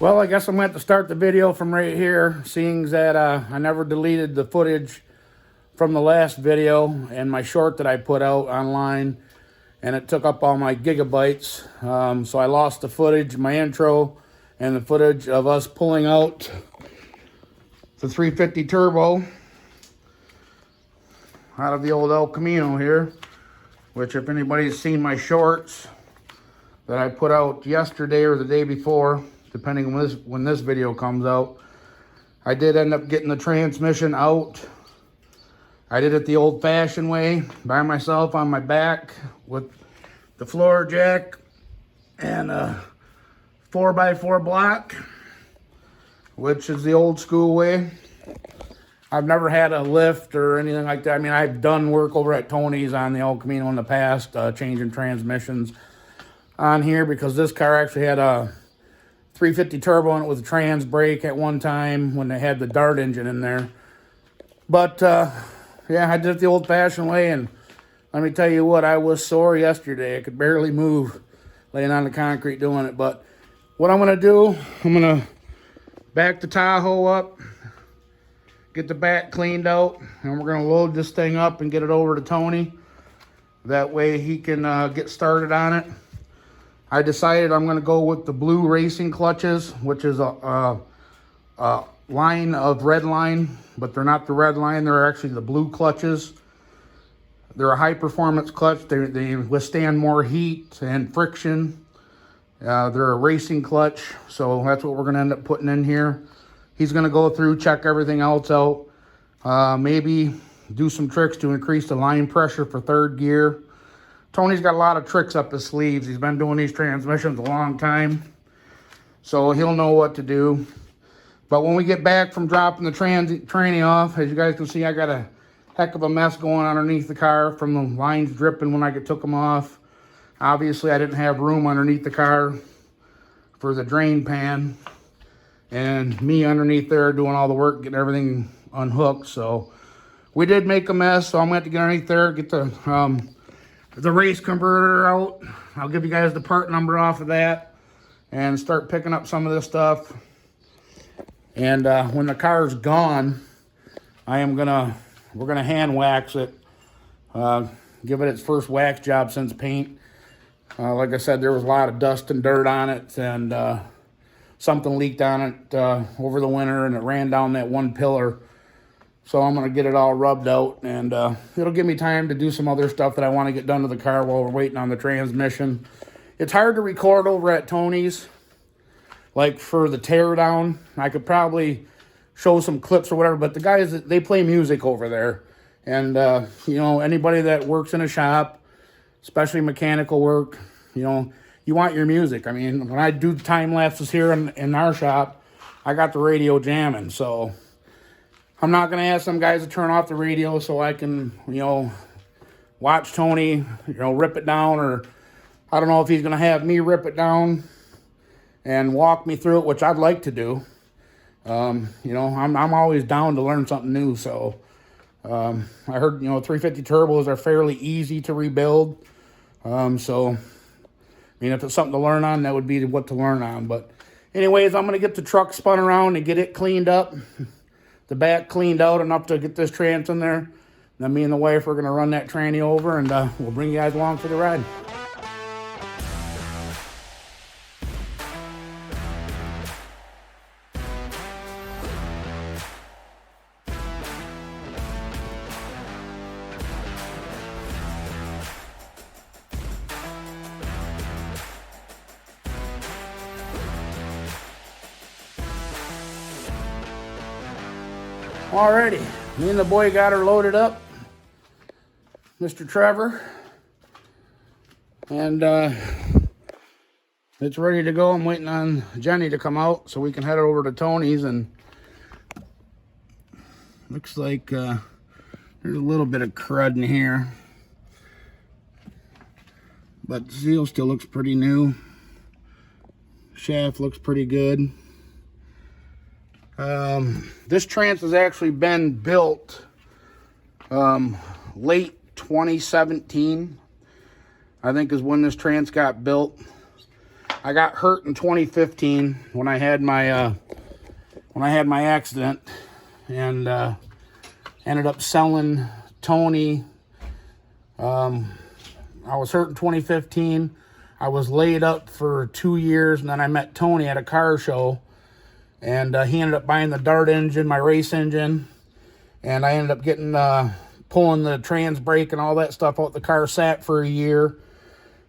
Well, I guess I'm going to have to start the video from right here, seeing that I never deleted the footage from the last video and my short that I put out online, and it took up all my gigabytes. So I lost the footage, my intro, and the footage of us pulling out the 350 turbo out of the old El Camino here, which if anybody's seen my shorts that I put out yesterday or the day before, depending on when this video comes out, I did end up getting the transmission out. I did it the old-fashioned way, by myself on my back with the floor jack and a 4x4 block, which is the old school way. I've never had a lift or anything like that. I mean, I've done work over at Tony's on the El Camino in the past, changing transmissions on here, because this car actually had a 350 turbo in it with a trans brake at one time when they had the Dart engine in there. But yeah, I did it the old-fashioned way, and let me tell you what, I was sore yesterday. I could barely move laying on the concrete doing it. But what I'm going to do, I'm going to back the Tahoe up, get the back cleaned out, and we're going to load this thing up and get it over to Tony. That way he can get started on it. I decided I'm going to go with the blue racing clutches, which is a line of red line, but they're not the red line. They're actually the blue clutches. They're a high-performance clutch. They withstand more heat and friction. They're a racing clutch, so that's what we're going to end up putting in here. He's going to go through, check everything else out, maybe do some tricks to increase the line pressure for third gear. Tony's got a lot of tricks up his sleeves. He's been doing these transmissions a long time, so he'll know what to do. But when we get back from dropping the tranny off, as you guys can see, I got a heck of a mess going underneath the car from the lines dripping when I took them off. Obviously, I didn't have room underneath the car for the drain pan, and me underneath there doing all the work, getting everything unhooked. So we did make a mess, so I'm going to have to get underneath there, get the race converter out. I'll give you guys the part number off of that and start picking up some of this stuff. And when the car's gone, we're gonna hand wax it, give it its first wax job since paint. Like I said, there was a lot of dust and dirt on it, and something leaked on it over the winter, and it ran down that one pillar. So I'm going to get it all rubbed out, and it'll give me time to do some other stuff that I want to get done to the car while we're waiting on the transmission. It's hard to record over at Tony's, like for the teardown. I could probably show some clips or whatever, but the guys, they play music over there. And, you know, anybody that works in a shop, especially mechanical work, you know, you want your music. I mean, when I do time lapses here in our shop, I got the radio jamming, so I'm not going to ask some guys to turn off the radio so I can, you know, watch Tony, you know, rip it down, or I don't know if he's going to have me rip it down and walk me through it, which I'd like to do. You know, I'm always down to learn something new. So I heard, you know, 350 turbos are fairly easy to rebuild. So, I mean, if it's something to learn on, that would be what to learn on. But anyways, I'm going to get the truck spun around and get it cleaned up. The back cleaned out enough to get this trans in there. Then me and the wife are going to run that tranny over, and we'll bring you guys along for the ride. Alrighty, me and the boy got her loaded up, Mr. Trevor, and it's ready to go. I'm waiting on Jenny to come out so we can head over to Tony's, and looks like there's a little bit of crud in here, but the seal still looks pretty new. Shaft looks pretty good. This trans has actually been built late 2017, I think, is when this trans got built. I got hurt in 2015 when I had my accident, and ended up selling Tony. I was hurt in 2015. I was laid up for 2 years, and then I met Tony at a car show, and he ended up buying the Dart engine, my race engine, and I ended up getting pulling the trans brake and all that stuff out. The car sat for a year,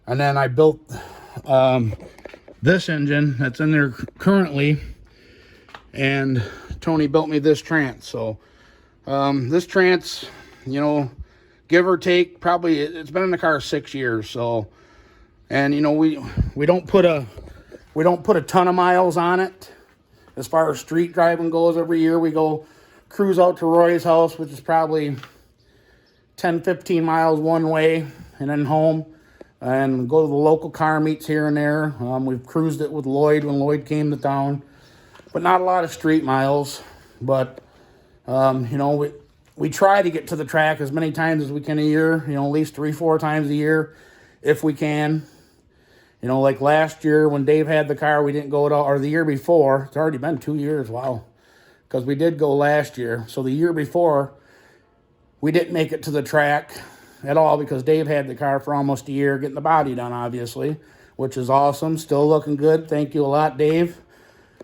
and then I built this engine that's in there currently, and Tony built me this trans. So this trans, you know, give or take, probably it's been in the car 6 years. So, and you know, we don't put a ton of miles on it as far as street driving goes. Every year we go cruise out to Roy's house, which is probably 10-15 miles one way, and then home, and go to the local car meets here and there. We've cruised it with Lloyd when Lloyd came to town, but not a lot of street miles. But you know, we try to get to the track as many times as we can a year, you know, at least 3-4 times a year if we can. You know, like last year when Dave had the car, we didn't go at all, or the year before. It's already been 2 years, wow, because we did go last year. So the year before, we didn't make it to the track at all because Dave had the car for almost a year, getting the body done, obviously, which is awesome. Still looking good. Thank you a lot, Dave.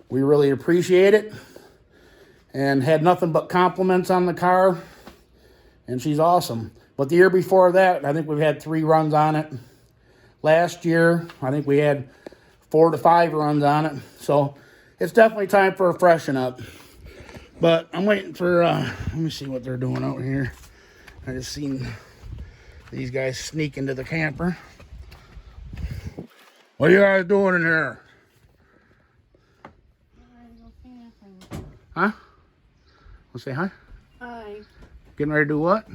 We really appreciate it. And had nothing but compliments on the car, and she's awesome. But the year before that, I think we've had 3 runs on it. Last year, I think we had 4 to 5 runs on it. So it's definitely time for a freshen up. But I'm waiting for, let me see what they're doing out here. I just seen these guys sneak into the camper. What are you guys doing in here? Huh? We'll say hi. Hi. Getting ready to do what?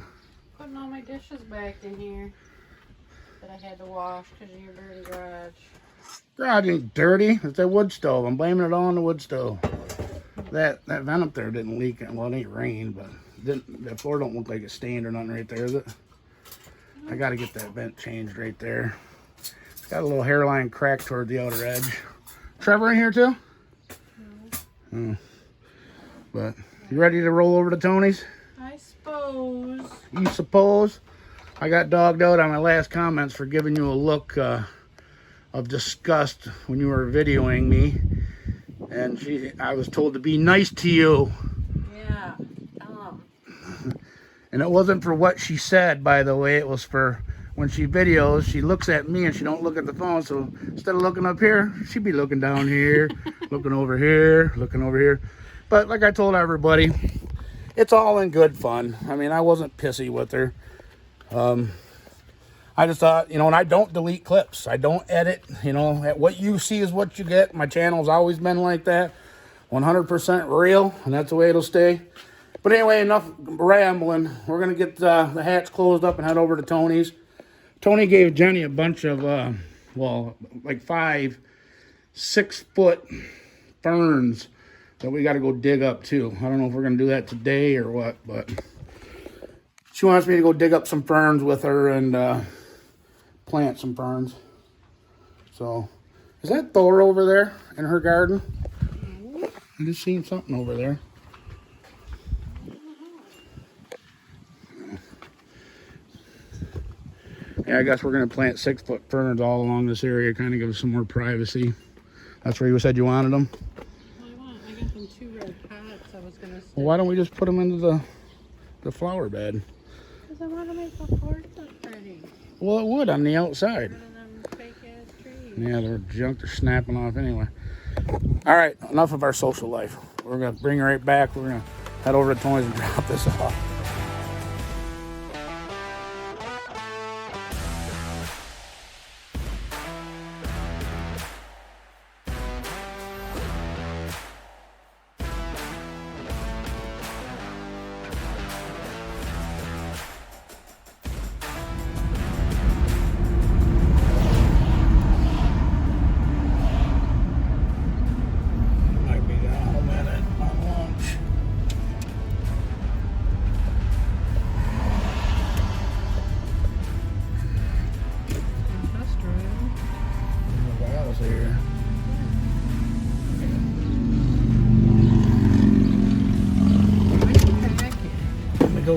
Putting all my dishes back in here that I had to wash because of your dirty garage. Garage ain't dirty. It's that wood stove. I'm blaming it all on the wood stove. That vent up there didn't leak. Well, it ain't rained, but the floor don't look like it's stained or nothing right there, is it? I got to get that vent changed right there. It's got a little hairline crack toward the outer edge. Trevor in here too? No. But you ready to roll over to Tony's? I suppose. You suppose? I got dogged out on my last comments for giving you a look of disgust when you were videoing me. And I was told to be nice to you. Yeah. And it wasn't for what she said, by the way. It was for when she videos, she looks at me and she don't look at the phone. So instead of looking up here, she'd be looking down here, looking over here, looking over here. But like I told everybody, it's all in good fun. I mean, I wasn't pissy with her. I just thought, you know, and I don't delete clips. I don't edit. You know, what you see is what you get. My channel's always been like that. 100% real, and that's the way it'll stay. But anyway, enough rambling. We're going to get the hatch closed up and head over to Tony's. Tony gave Jenny a bunch of, well, like 5 6-foot ferns that we got to go dig up too. I don't know if we're going to do that today or what, but she wants me to go dig up some ferns with her and plant some ferns. So, is that Thor over there in her garden? I just seen something over there. Yeah, I guess we're going to plant 6-foot ferns all along this area, kind of give us some more privacy. That's where you said you wanted them? I got them 2 red pots. I was going to. Well, why don't we just put them into the flower bed? Because I want to make the porch look pretty. Well, it would on the outside. Rather than fake-ass trees. Yeah, they're junk. They're snapping off anyway. All right, enough of our social life. We're going to bring her right back. We're going to head over to Tony's and drop this off.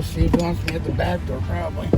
see if he wants me at the back door, probably.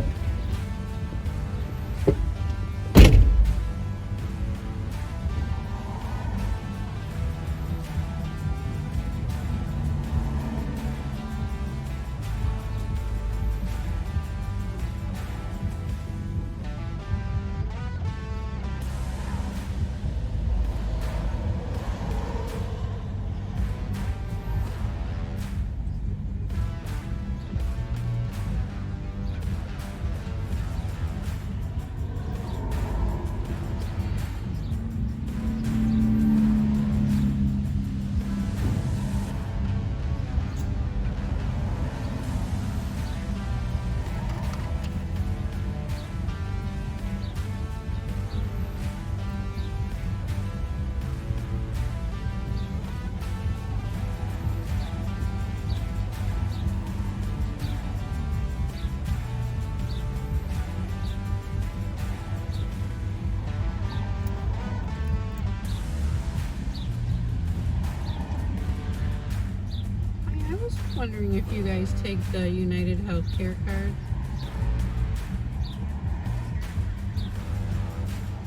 I was wondering if you guys take the United Healthcare card.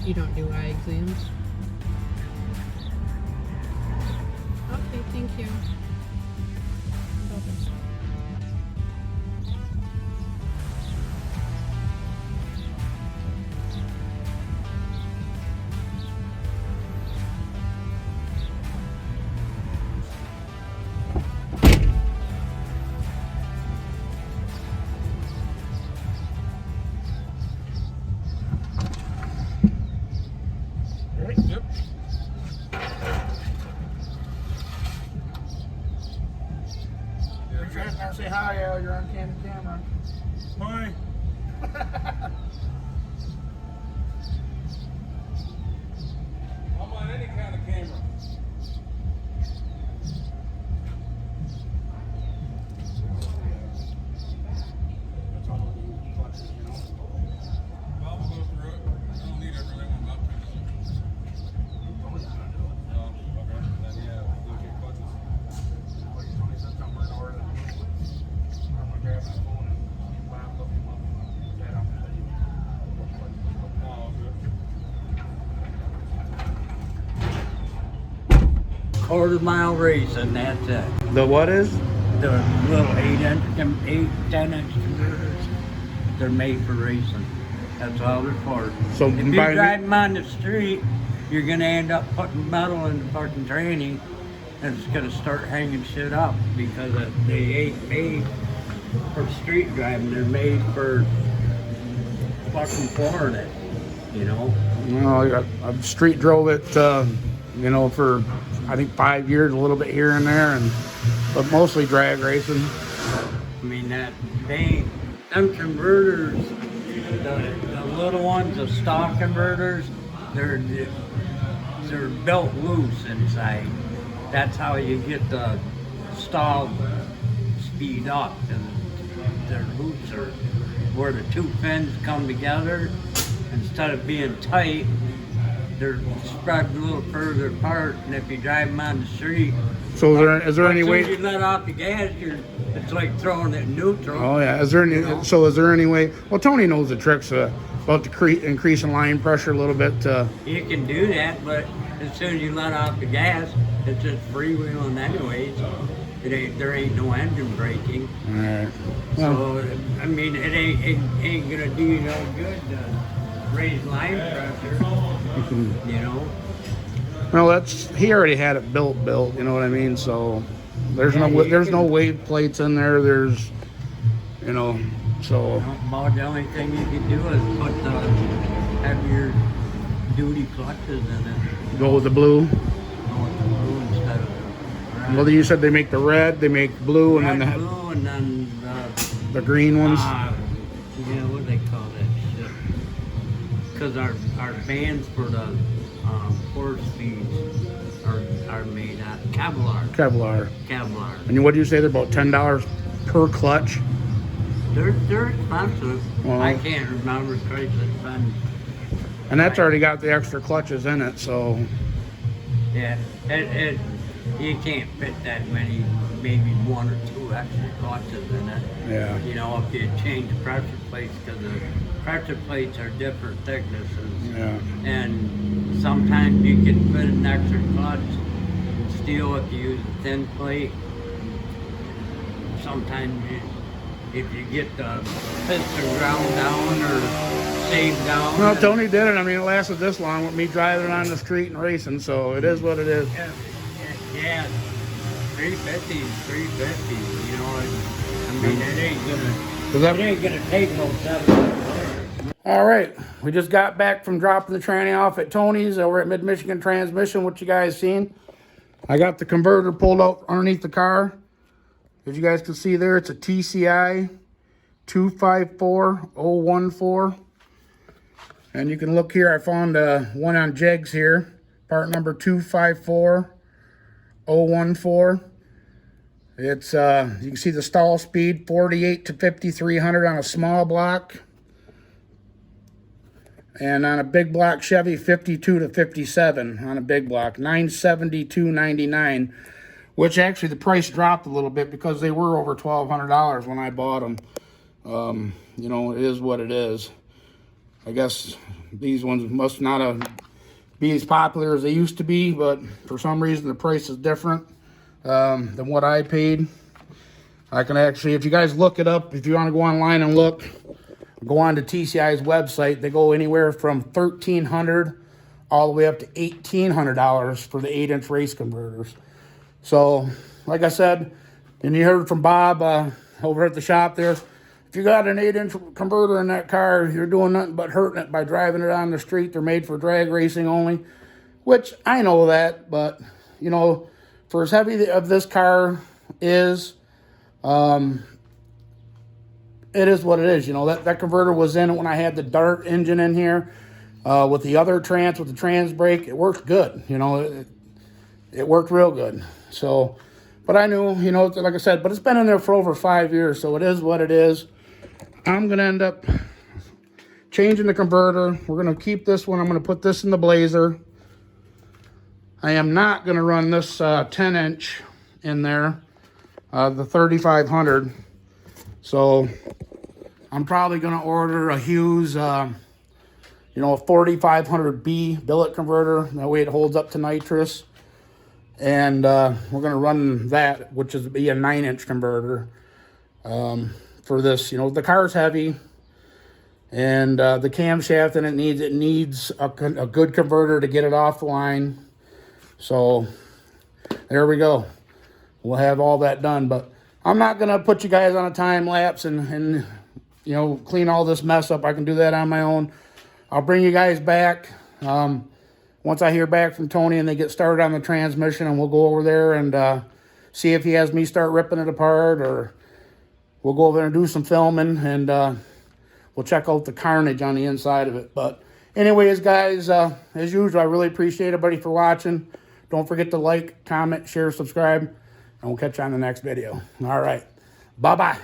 You don't do eye exams? Okay, thank you. Yep. You're trying to say hi, Al. You're on camera. Hi. I'm on any kind of camera. Well, we'll go through it. I don't need everything I'm up to. Oh, okay. Then yeah, we'll get clutches. Oh, okay. Quarter-mile racing, that's it. The what is? The little 10-inch converters, they're made for racing. That's all they're for. So if you by drive them on the street, you're gonna end up putting metal in the fucking tranny, and it's gonna start hanging shit up because they ain't made for street driving. They're made for fucking flooring it, you know. Well, I've street drove it, you know, for I think 5 years, a little bit here and there, but mostly drag racing. I mean them converters, the little ones, the stock converters, they're built loose inside. That's how you get the stall speed up, and their loops are where the two fins come together. Instead of being tight, they're spread a little further apart, and if you drive them on the street, So is there any way? as soon as you let off the gas, it's like throwing it in neutral. Oh yeah, is there any? So is there any way? Well, Tony knows the tricks about increasing line pressure a little bit. You can do that, but as soon as you let off the gas, it's just freewheeling anyways. There ain't no engine braking. All right. Well, So I mean, it ain't gonna do you no good to raise line pressure. You know. well, he already had it built. You know what I mean? So there's no wave plates in there. There's, you know, so. About the only thing you can do is put the heavier duty clutches in it. Go with the blue. Go with the blue instead of the red. Well, you said they make the red, they make blue, and Red, then blue, and then the green ones. yeah, what do they call that shit? Because our bands for the 4-speeds are made out of Kevlar. Kevlar. And what do you say? They're about $10 per clutch. They're expensive. Well, I can't remember because it's been. And that's already got the extra clutches in it, so. Yeah, you can't fit that many, maybe 1 or 2 extra clutches in it. Yeah. You know, if you change pressure plates, because the pressure plates are different thicknesses. Yeah. And sometimes you can fit an extra clutch in steel if you use a thin plate. Sometimes if you get the piston ground down or shaved down. Well, Tony did it. I mean, it lasted this long with me driving it on the street and racing, so it is what it is. Yeah, 350, you know, I mean, it ain't gonna take no 7. All right, we just got back from dropping the tranny off at Tony's over at Mid-Michigan Transmission, what you guys seen. I got the converter pulled out underneath the car. As you guys can see there, it's a TCI 254014. And you can look here, I found one on Jegs here, part number 254014. It's, you can see the stall speed, 48 to 5,300 on a small block. And on a big block Chevy, 52 to 57 on a big block, 972.99, which actually the price dropped a little bit because they were over $1,200 when I bought them. You know, it is what it is. I guess these ones must not be as popular as they used to be, but for some reason the price is different than what I paid. I can actually, if you guys look it up, if you want to go online and look, go on to TCI's website. They go anywhere from $1,300 all the way up to $1,800 for the 8-inch race converters. So, like I said, and you heard from Bob over at the shop there, if you got an 8-inch converter in that car, you're doing nothing but hurting it by driving it on the street. They're made for drag racing only, which I know that, but, you know, for as heavy as this car is, it is what it is. You know, that converter was in it when I had the Dart engine in here with the other trans, with the trans brake. It worked good. You know, it worked real good. So, but I knew, you know, like I said, but it's been in there for over 5 years, so it is what it is. I'm going to end up changing the converter. We're going to keep this one. I'm going to put this in the Blazer. I am not going to run this 10-inch in there, the 3500. So I'm probably going to order a Hughes, you know, a 4500B billet converter. That way it holds up to nitrous. And we're going to run that, which is be a 9-inch converter for this. You know, the car's heavy, and the camshaft in it needs a good converter to get it off the line. So there we go. We'll have all that done, but I'm not going to put you guys on a time lapse and, you know, clean all this mess up. I can do that on my own. I'll bring you guys back once I hear back from Tony and they get started on the transmission, and we'll go over there and see if he has me start ripping it apart, or we'll go over there and do some filming, and we'll check out the carnage on the inside of it. But anyways, guys, as usual, I really appreciate everybody for watching. Don't forget to like, comment, share, subscribe, and we'll catch you on the next video. All right. Bye-bye.